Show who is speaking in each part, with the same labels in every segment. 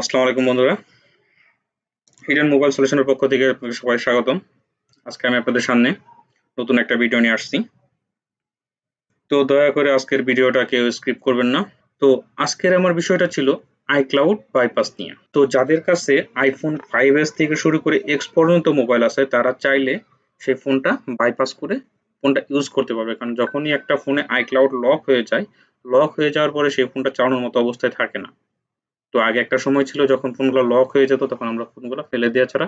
Speaker 1: আসসালামু আলাইকুম বন্ধুরা, হিডেন মোবাইল সলিউশনের পক্ষ থেকে আপনাদের সবাই স্বাগতম। আজকে আমি আপনাদের সামনে নতুন একটা ভিডিও নিয়ে আসছি। তো দয়া করে আজকের ভিডিওটা কেউ স্কিপ করবেন না। তো আজকের আমার বিষয়টা ছিল আইক্লাউড বাইপাস নিয়ে। তো যাদের কাছে আইফোন 5s থেকে শুরু করে এক্স পর্যন্ত মোবাইল আছে তারা চাইলে সেই ফোনটা বাইপাস করে ফোনটা ইউজ করতে পারবে, কারণ যখনই একটা ফোনে আইক্লাউড লক হয়ে যায়, লক হয়ে যাওয়ার পরে সেই ফোনটা চালানোর মতো অবস্থায় থাকে না। তো আগে একটা সময় ছিল যখন ফোনগুলো লক হয়ে যেত তখন আমরা ফোনগুলো ফেলে দেওয়া ছাড়া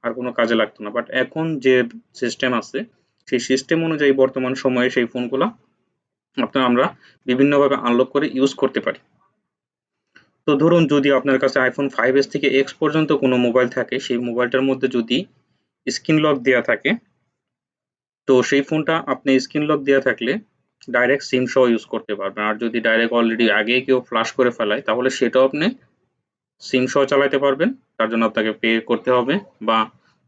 Speaker 1: আর কোনো কাজে লাগতো না, বাট এখন যে সিস্টেম আছে সেই সিস্টেম অনুযায়ী বর্তমান সময়ে সেই ফোনগুলো আমরা বিভিন্নভাবে আনলক করে ইউজ করতে পারি। তো ধরুন যদি আপনার কাছে আইফোন 5s থেকে এক্স পর্যন্ত কোনো মোবাইল থাকে, সেই মোবাইলটার মধ্যে যদি স্ক্রিন লক দেওয়া থাকে, তো সেই ফোনটা আপনি স্ক্রিন লক দেওয়া থাকলে ডাইরেক্ট সিম সহ ইউজ করতে পারবেন। আর যদি ডাইরেক্ট অলরেডি আগে কেউ ফ্লাশ করে ফেলায় তাহলে সেটাও আপনি সিম সহ চালাতে পারবেন, তার জন্য আপনাকে পে করতে হবে। বা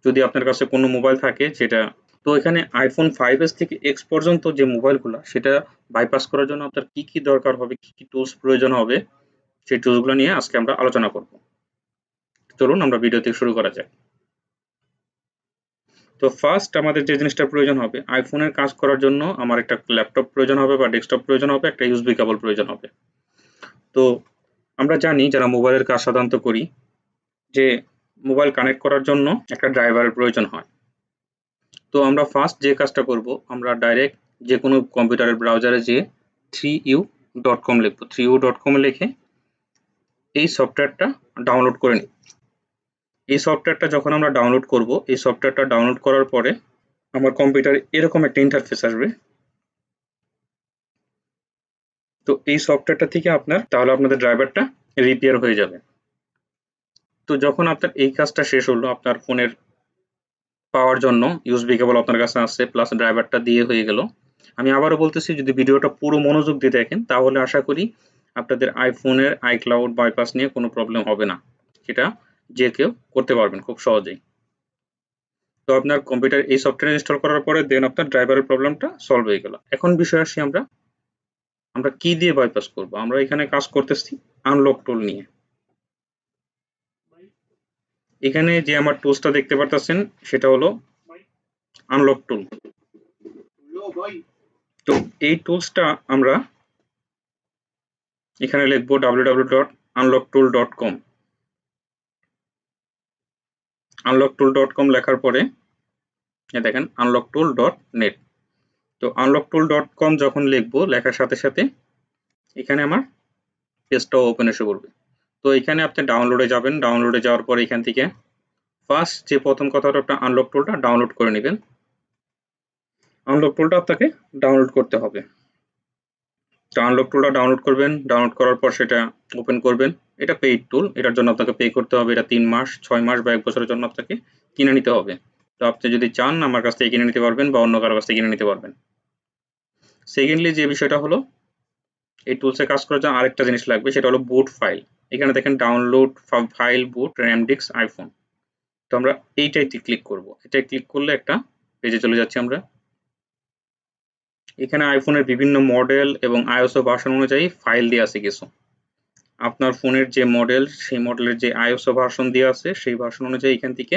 Speaker 1: যদি আপনার কাছে কোনো মোবাইল থাকে যেটা, তো এখানে আইফোন 5s থেকে এক্স পর্যন্ত যে মোবাইলগুলো সেটা বাইপাস করার জন্য আপনার কি কি দরকার হবে, কি কি টুলস প্রয়োজন হবে, সেই টুলসগুলো নিয়ে আজকে আমরা আলোচনা করব। চলুন আমরা ভিডিওতে শুরু করা যাক। তো ফার্স্ট আমাদের যে জিনিসটা প্রয়োজন হবে, আইফোনের কাজ করার জন্য আমার একটা ল্যাপটপ প্রয়োজন হবে বা ডেস্কটপ প্রয়োজন হবে, একটা ইউএসবি কেবল প্রয়োজন হবে। তো আমরা জানি যারা মোবাইলের কাজ সাধারণত করি যে মোবাইল কানেক্ট করার জন্য একটা ড্রাইভারের প্রয়োজন হয়। তো আমরা ফার্স্ট যে কাজটা করব, আমরা ডাইরেক্ট যে কোনো কম্পিউটারের ব্রাউজারে যেয়ে 3u.com লিখব। 3u.com লিখে এই সফটওয়্যারটা ডাউনলোড করে নিই। এই সফটওয়্যারটা যখন আমরা ডাউনলোড করব, এই সফটওয়্যারটা ডাউনলোড করার পরে আমার কম্পিউটারে এরকম একটা ইন্টারফেস আসবে। তো এই সফটওয়্যারটা থেকে আপনাদের ড্রাইভারটা রিপেয়ার হয়ে যাবে। তো যখন আপনার এই কাজটা শেষ হলো, আপনার ফোনের পাওয়ার জন্য ইউএসবি কেবল আপনার কাছে আছে প্লাস ড্রাইভারটা দিয়ে হয়ে গেল। আমি আবারও বলতেছি, যদি ভিডিওটা পুরো মনোযোগ দিয়ে দেখেন তাহলে আশা করি আপনাদের আইফোনের আইক্লাউড বাইপাস নিয়ে কোনো প্রবলেম হবে না, সেটা যে কেউ করতে পারবেন খুব সহজেই। তো আপনার কম্পিউটার এই সফটওয়্যার ইনস্টল করার পরে দেন আপনার ড্রাইভারের প্রবলেমটা সলভ হয়ে গেল। এখন বিষয় আসি আমরা কি দিয়ে বাইপাস করব। আমরা এখানে কাজ করতেছি আনলক টুল নিয়ে। এখানে যে আমার টুলসটা দেখতে পারতেছেন সেটা হলো আনলক টুল। তো এই টুলসটা আমরা এখানে লিখব www.unlocktool.com। unlocktool.com লেখার পরে দেখেন unlocktool.net। তো unlocktool.com যখন লিখবো, লেখার সাথে সাথে এখানে আমার পেজটাও ওপেন এসে পড়বে। তো এখানে আপনি ডাউনলোডে যাবেন, ডাউনলোডে যাওয়ার পরে এখান থেকে ফার্স্ট যে প্রথম কথাটা আপনার আনলক টুলটা ডাউনলোড করে নেবেন। আনলক টুলটা আপনাকে ডাউনলোড করতে হবে। তো আনলক টুলটা ডাউনলোড করবেন, ডাউনলোড করার পর সেটা ওপেন করবেন। এটা পেইড টুল, এটার জন্য আপনাকে পে করতে হবে। এটা 3 মাস, 6 মাস বা 1 বছরের জন্য আপনাকে কিনে নিতে হবে। তো আপনি যদি চান আমার কাছ থেকে কিনে নিতে পারবেন বা অন্য কারো কাছ থেকে কিনে নিতে পারবেন। সেকেন্ডলি যে বিষয়টা হলো, এই টুলসে কাজ করার জন্য আরেকটা জিনিস লাগবে, সেটা হলো বুট ফাইল। এখানে দেখেন ডাউনলোড ফাইল বুট র্যাম ডিস্ক আইফোন। তো আমরা এইটাইতে ক্লিক করব। এটাই ক্লিক করলে একটা পেজে চলে যাচ্ছি আমরা। এখানে আইফোনের বিভিন্ন মডেল এবং আইওএস ভার্সন অনুযায়ী ফাইল দেওয়া আছে কিছু। আপনার ফোনের যে মডেল সেই মডেলের যে আইওএস ভার্সন দেওয়া আছে সেই ভার্সন অনুযায়ী এখান থেকে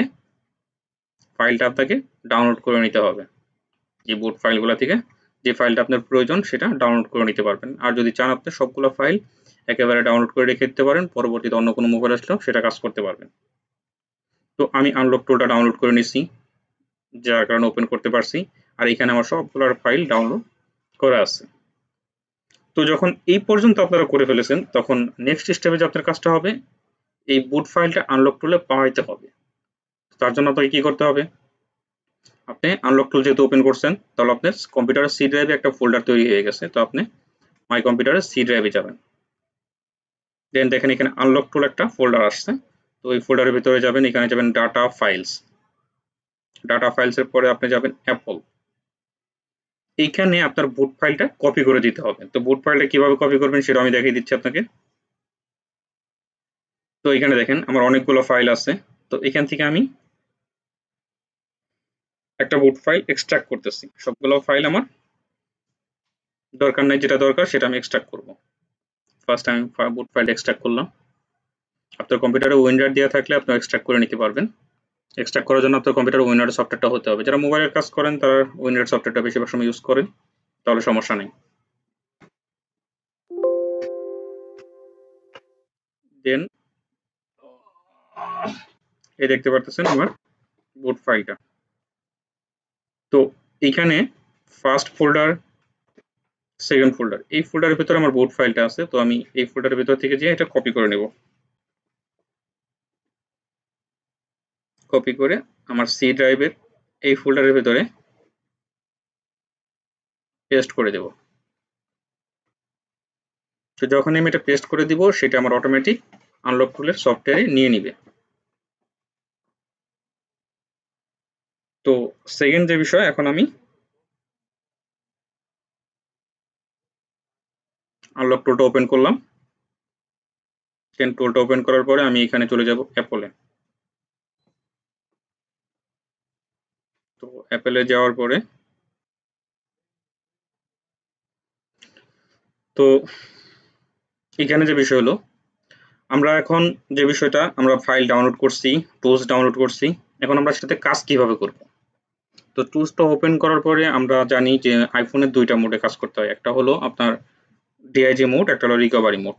Speaker 1: ফাইলটা আপনাকে ডাউনলোড করে নিতে হবে। এই বুট ফাইলগুলো থেকে যে ফাইলটা আপনার প্রয়োজন সেটা ডাউনলোড করে নিতে পারবেন। আর যদি চান আপনি সবগুলো ফাইল একেবারে ডাউনলোড করে রেখে দিতে পারেন, পরবর্তীতে অন্য কোনো মোবাইল আসলেও সেটা কাজ করতে পারবেন। তো আমি আনলক টুলটা ডাউনলোড করে নিচ্ছি, যার কারণে ওপেন করতে পারছি। আর এখানে আমার সবগুলো ফাইল ডাউনলোড করা আছে। তো যখন এই পর্যন্ত আপনারা করে ফেলেছেন, তখন নেক্সট স্টেপে যে আপনার কাজটা হবে, এই বুট ফাইলটা আনলক টুলে পাওয়াইতে হবে। তার জন্য আপনাকে কি করতে হবে, আপনি আনলক টুল যেহেতু ওপেন করছেন তাহলে আপনার কম্পিউটারের সি ড্রাইভে একটা ফোল্ডার তৈরি হয়ে গেছে। তো আপনি মাই কম্পিউটারের সি ড্রাইভে যাবেন। দেন দেখেন এখানে আনলক টুল একটা ফোল্ডার আসছে। তো এই ফোল্ডারের ভিতরে যাবেন, এখানে যাবেন ডাটা ফাইলস। ডাটা ফাইলসের পরে আপনি যাবেন অ্যাপল। এইখানে আপনার বুট ফাইলটা কপি করে দিতে হবে। তো বুট ফাইলটা কিভাবে কপি করবেন সেটা আমি দেখিয়ে দিচ্ছি আপনাকে। তো এখানে দেখেন আমার অনেকগুলো ফাইল আছে। তো এখান থেকে আমি একটা বুট ফাইল এক্সট্রাক্ট করতেছি। সবগুলো ফাইল আমার দরকার নাই, যেটা দরকার সেটা আমি এক্সট্রাক্ট করব। ফার্স্ট আমি বুট ফাইল এক্সট্রাক্ট করলাম। আপনার কম্পিউটারে উইন্ডার দেওয়া থাকলে আপনি এক্সট্রাক্ট করে নিতে পারবেন। এক্সট্রাক্ট করার জন্য আপনার কম্পিউটারে উইন্ডার সফটওয়্যারটা হতে হবে। যারা মোবাইলের কাজ করেন তারা উইন্ডার সফটওয়্যারটা বেশিরভাগ সময় ইউজ করেন, তাহলে সমস্যা নেই। দেন এই দেখতে পারতেছেন আমার বুট ফাইলটা। তো এখানে ফার্স্ট ফোল্ডার, সেকেন্ড ফোল্ডার, এই ফোল্ডারের ভিতরে আমার বুট ফাইলটা আছে। তো আমি এই ফোল্ডারের ভিতর থেকে যেয়ে এটা কপি করে নেব। কপি করে আমার সি ড্রাইভের এই ফোল্ডারের ভিতরে পেস্ট করে দেব। তো যখন আমি এটা পেস্ট করে দিব সেটা আমার অটোমেটিক আনলক টুলের সফটওয়্যারে নিয়ে নিবে। তো সেকেন্ড যে বিষয়, এখন আমি আনলক টুলটা ওপেন করলাম। দেন টুলটা ওপেন করার পরে আমি এখানে চলে যাব অ্যাপলে। তো অ্যাপলে যাওয়ার পরে তো এখানে যে বিষয় হলো, আমরা এখন যে বিষয়টা আমরা ফাইল ডাউনলোড করছি, টুলস ডাউনলোড করছি, এখন আমরা সেটাতে কাজ কিভাবে করব। তো টুলসটা ওপেন করার পরে আমরা জানি যে আইফোনের দুইটা মোডে কাজ করতে হয়, একটা হলো আপনার ডিআইজি মোড, একটা হলো রিকভারি মোড।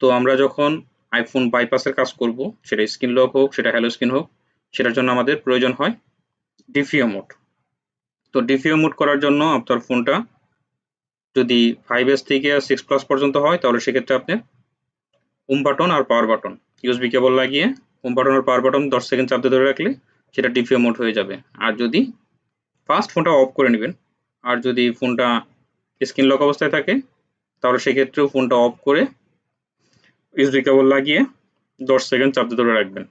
Speaker 1: তো আমরা যখন আইফোন বাইপাসের কাজ করব, সেটা স্ক্রিন লক হোক, সেটা হ্যালো স্ক্রিন হোক, সেটার জন্য আমাদের প্রয়োজন হয় ডিপিও মোড। তো ডিপিও মোড করার জন্য আপনার ফোনটা যদি 5S থেকে 6 প্লাস পর্যন্ত হয়, তাহলে সেক্ষেত্রে আপনি হোম বাটন আর পাওয়ার বাটন ইউএসবি কেবল লাগিয়ে হোম বাটন আর পাওয়ার বাটন 10 সেকেন্ড চাপ দিয়ে ধরে রাখলে সেটা ডিপিও মোড হয়ে যাবে। আর যদি ফার্স্ট ফোনটা অফ করে নেবেন, আর যদি ফোনটা স্ক্রিন লক অবস্থায় থাকে, তাহলে সেক্ষেত্রেও ফোনটা অফ করে ইউএসবি কেবল লাগিয়ে 10 সেকেন্ড চাপ দিয়ে ধরে রাখবেন,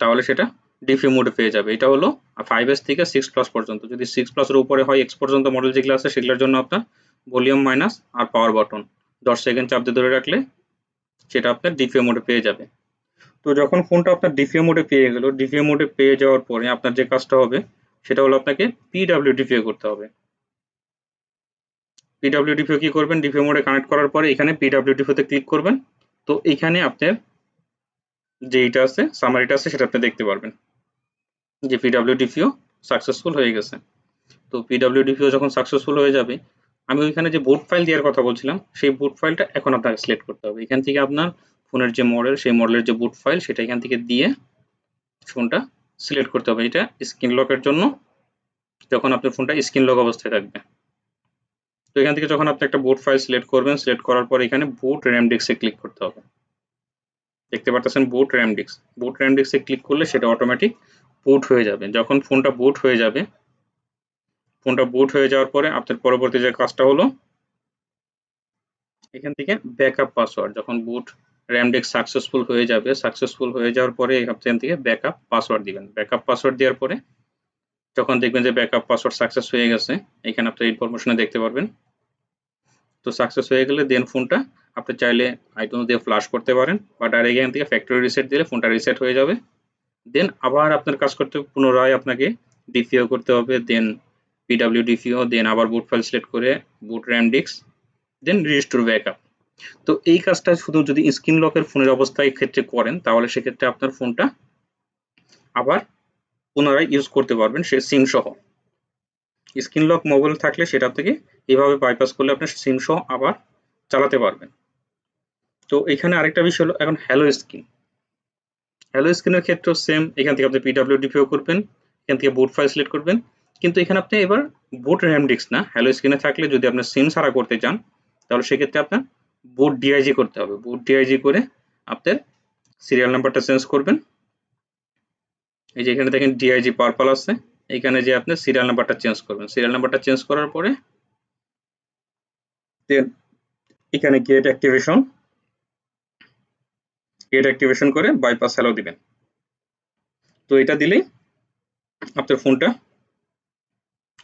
Speaker 1: তাহলে সেটা ডিপিও মোডে পেয়ে যাবে। এটা হলো 5S থেকে 6 প্লাস পর্যন্ত। যদি 6 প্লাসের উপরে হয়, X পর্যন্ত মডেল যেগুলো আছে সেগুলোর জন্য আপনার ভলিউম মাইনাস আর পাওয়ার বাটন 10 সেকেন্ড চাপ দিয়ে ধরে রাখলে সেটা আপনার ডিপিও মোডে পেয়ে যাবে। তো যখন ফোনটা আপনার ডিপিও মোডে পেয়ে গেল, ডিপিও মোডে পেয়ে যাওয়ার পরে আপনার যে কাজটা হবে সেটা হলো আপনাকে পিডব্লিউডিপিও করতে হবে। পিডব্লিউডিপিও কি করবেন, ডিপিও মোডে কানেক্ট করার পরে এখানে পিডব্লিউডিপিওতে ক্লিক করবেন। তো এখানে আপনার যেটা আছে সামারিটা আছে সেটা আপনি দেখতে পারবেন যে পিডব্লিউডিপিও সাকসেসফুল হয়ে গেছে। তো পিডব্লিউডিপিও যখন সাকসেসফুল হয়ে যাবে, আমি ওইখানে যে বুট ফাইল দেওয়ার কথা বলছিলাম সেই বুট ফাইলটা এখন আপনাকে সিলেক্ট করতে হবে। এখান থেকে আপনার ফোনের যে মডেল সেই মডেলের যে বুট ফাইল সেটা এখান থেকে দিয়ে ফোনটা সিলেক্ট করতে হবে। এটা স্ক্রিন লকের জন্য, যখন আপনার ফোনটা স্ক্রিন লক অবস্থায় থাকবে। তো এখান থেকে যখন আপনি একটা বুট ফাইল সিলেক্ট করবেন, সিলেক্ট করার পর এখানে বুট র্যাম ডিস্কে ক্লিক করতে হবে। দেখতে পাচ্ছেন বুট র্যাম ডিস্ক। বুট র্যাম ডিস্কে ক্লিক করলে সেটা অটোমেটিক বুট হয়ে যাবে। যখন ফোনটা বুট হয়ে যাবে, ফোনটা বুট হয়ে যাওয়ার পরে আপনার পরবর্তী যে কাজটা হলো এখান থেকে ব্যাকআপ পাসওয়ার্ড, যখন বুট র্যাম ডিস্ক সাকসেসফুল হয়ে যাবে, সাকসেসফুল হয়ে যাওয়ার পরে এখান থেকে ব্যাকআপ পাসওয়ার্ড দিবেন। ব্যাকআপ পাসওয়ার্ড দেওয়ার পরে যখন দেখবেন যে ব্যাকআপ পাসওয়ার্ড সাকসেস হয়ে গেছে, এখানে আপনি ইনফরমেশনে দেখতে পারবেন। তো সাকসেস হয়ে গেলে দেন ফোনটা আপনি চাইলে আইটুনস দিয়ে ফ্লাশ করতে পারেন, বা ডাইরেক্ট এখান থেকে ফ্যাক্টরি রিসেট দিলে ফোনটা রিসেট হয়ে যাবে। দেন আবার আপনার কাজ করতে পুনরায় আপনাকে ডিপিও করতে হবে, দেন পিডব্লিউডিপিও, দেন আবার বুট ফাইল সিলেক্ট করে বুট র্যাম ডিস্ক, দেন রিস্টোর ব্যাকআপ। তো এই কাজটা শুধু যদি স্ক্রিন লকের ফোনের অবস্থায় ক্ষেত্রে করেন, তাহলে সেক্ষেত্রে আপনার ফোনটা আবার পুনরায় ইউজ করতে পারবেন সে সিম সহ। স্ক্রিন লক মোবাইল থাকলে সেটা থেকে এভাবে বাইপাস করলে আপনি সিম সহ আবার চালাতে পারবেন। তো এখানে আরেকটা বিষয় হলো, এখন হ্যালো স্ক্রিন, হ্যালো স্ক্রিনের ক্ষেত্রেও সেম। এখান থেকে আপনি পিডব্লিউডিপিও করবেন, এখান থেকে বুট ফাইল সিলেক্ট করবেন, কিন্তু এখানে আপনি এবার বুট র্যাম ডিস্ক না, হ্যালো স্ক্রিনে থাকলে যদি আপনি সিম ছাড়া করতে চান, তাহলে সেক্ষেত্রে আপনার বুট ডিআইজি করতে হবে। বুট ডিআইজি করে আপনার সিরিয়াল নাম্বারটা চেঞ্জ করবেন। এই যে এখানে দেখেন ডিআইজি পার্পল আছে, এখানে যে আপনি সিরিয়াল নাম্বারটা চেঞ্জ করবেন। সিরিয়াল নাম্বারটা চেঞ্জ করার পরে দেন এখানে গেট অ্যাক্টিভেশন করে বাইপাস হ্যালো দিবেন। তো এটা দিলেই আপনার ফোনটা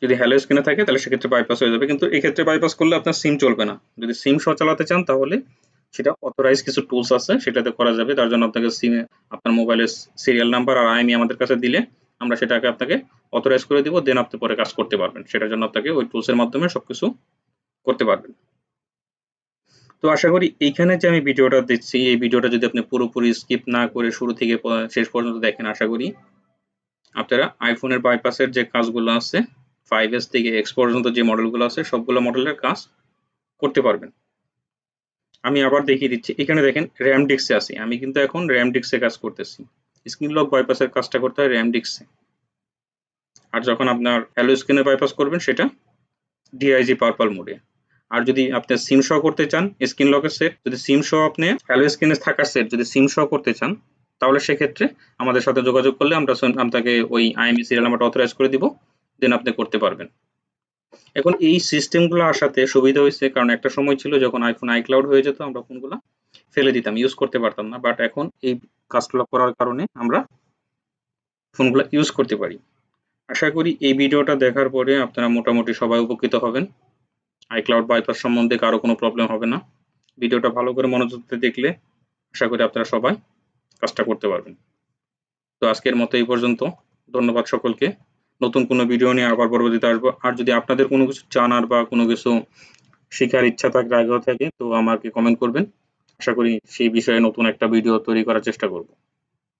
Speaker 1: যদি হ্যালো স্ক্রিনে থাকে তাহলে সেক্ষেত্রে বাইপাস হয়ে যাবে। কিন্তু এক্ষেত্রে বাইপাস করলে আপনার সিম চলবে না। যদি সিম সহ চালাতে চান তাহলে সেটা অথরাইজ কিছু টুলস আছে সেটাতে করা যাবে। তার জন্য আপনাকে সিমে আপনার মোবাইলের সিরিয়াল নাম্বার আর আইএমই আমাদের কাছে দিলে আমরা সেটাকে আপনাকে অথরাইজ করে দিব, দেন আপনি পরে কাজ করতে পারবেন। সেটার জন্য আপনাকে ওই টুলসের মাধ্যমে সবকিছু করতে পারবেন। তো আশা করি এইখানে যে আমি ভিডিওটা দিচ্ছি এই ভিডিওটা যদি আপনি পুরোপুরি স্কিপ না করে শুরু থেকে শেষ পর্যন্ত দেখেন, আশা করি আপনারা আইফোনের বাইপাসের যে কাজগুলো আছে 5s থেকে X পর্যন্ত যে মডেলগুলো আছে সবগুলো মডেলের কাজ করতে পারবেন। আমি আবার দেখিয়ে দিচ্ছি, এখানে দেখেন র্যাম ডিস্কে আছি, আমি কিন্তু এখন র্যাম ডিস্কে কাজ করতেছি। স্ক্রিন লক বাইপাসের কাজটা করতে হয় র্যাম ডিস্কে, আর যখন আপনার হ্যালো স্ক্রিনে বাইপাস করবেন সেটা ডিআইজি পার্পল মোডে। আর যদি আপনি সিম সহ করতে চান স্ক্রিন লকের সেট, যদি সিম সহ আপনি হ্যালো স্ক্রিনে থাকার সেট যদি সিম সহ করতে চান, তাহলে সেক্ষেত্রে আমাদের সাথে যোগাযোগ করলে আমরা আপনাকে ওই আইএমই সিরিয়াল নাম্বারটা অথরাইজ করে দিব, দেন আপনি করতে পারবেন। এখন এই সিস্টেমগুলো আসাতে সুবিধা হয়েছে, কারণ একটা সময় ছিল যখন আইফোন আইক্লাউড হয়ে যেত আমরা ফোনগুলো ফেলে দিতাম, ইউজ করতে পারতাম না, বাট এখন এই কাজগুলো করার কারণে আমরা ফোনগুলো ইউজ করতে পারি। আশা করি এই ভিডিওটা দেখার পরে আপনারা মোটামুটি সবাই উপকৃত হবেন, আইক্লাউড বাইপাস সম্বন্ধে কারো কোনো প্রবলেম হবে না। ভিডিওটা ভালো করে মনোযোগ দিয়ে দেখলে আশা করি আপনারা সবাই কাজটা করতে পারবেন। তো আজকের মতো এই পর্যন্ত, ধন্যবাদ সকলকে। নতুন কোনো ভিডিও নিয়ে আবার পরবর্তীতে আসবো। আর যদি আপনাদের কোনো কিছু জানার বা কোনো কিছু শেখার ইচ্ছা থাকে, আগ্রহ থাকে, তো আমাকে কমেন্ট করবেন। আশা করি সেই বিষয়ে নতুন একটা ভিডিও তৈরি করার চেষ্টা করব।